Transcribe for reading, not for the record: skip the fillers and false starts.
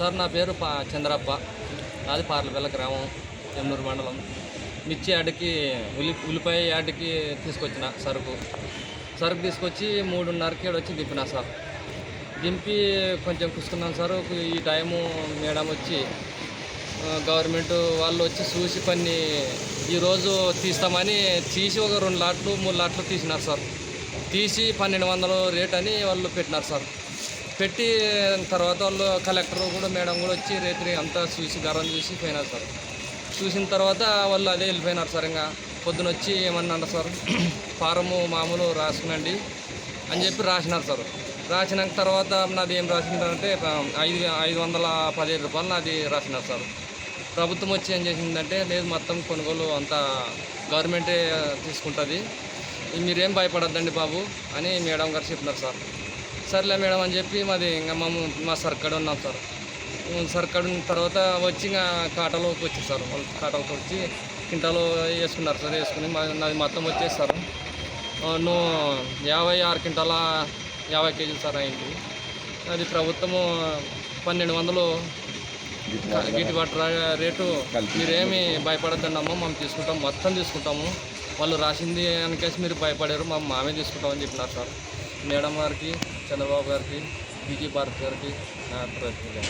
Sir నా పేరు చంద్రప్ప. నాది పార్లపల్లి గ్రామం, ఎమ్నూరు మండలం. మిర్చి యార్డ్కి ఉల్లిపాయ యార్డ్కి తీసుకొచ్చిన సరుకు తీసుకొచ్చి 3:30కి వచ్చి దింపినా సార్. దింపి కొంచెం కూసుకున్నాను సార్. ఈ టైము మేడం వచ్చి గవర్నమెంట్ వాళ్ళు వచ్చి చూసి కొన్ని ఈరోజు తీస్తామని తీసి ఒక 2 లాట్లు 3 లాట్లు తీసినారు సార్. తీసి 1200 రేట్ అని వాళ్ళు పెట్టినారు సార్. పెట్టి తర్వాత వాళ్ళు కలెక్టర్ కూడా మేడం కూడా వచ్చి రేత్రి అంతా చూసి గరం చూసి పోయినారు సార్. చూసిన తర్వాత వాళ్ళు అదే వెళ్ళిపోయినారు సార్. ఇంకా పొద్దున వచ్చి ఏమన్నా సార్ ఫారము మామూలు రాసుకునండి అని చెప్పి రాసినారు సార్. రాసిన తర్వాత నాది ఏం రాసిందంటే 515 రూపాయలు నాది రాసినారు సార్. ప్రభుత్వం వచ్చి ఏం చేసిందంటే లేదు మొత్తం కొనుగోలు అంతా గవర్నమెంటే తీసుకుంటుంది, మీరేం భయపడద్దండి బాబు అని మేడం గారు చెప్పినారు సార్. సర్లే మేడం అని చెప్పి మాది ఇంకా మా సర్కాడు ఉన్నాం సార్. సర్కాడు తర్వాత వచ్చి ఇంకా కాటలోకి వచ్చి సార్. వాళ్ళు కాటలోకి వచ్చి కింటాలో వేసుకున్నారు సార్. వేసుకుని నాది మొత్తం వచ్చేస్తారు. నువ్వు 56 క్వింటాల 50 కేజీలు సార్ అయింది. అది ప్రభుత్వము 1200 గిట్టుబాటు రేటు, మీరేమి భయపడద్దండి అమ్మ, మేము తీసుకుంటాం, మొత్తం తీసుకుంటాము, వాళ్ళు రాసింది అనికేసి మీరు భయపడారు, మామే తీసుకుంటామని చెప్పినారు సార్. మేడం గారికి, చంద్రబాబు గారికి, బీజీ భారత్ గారికి నా ప్రయత్నం.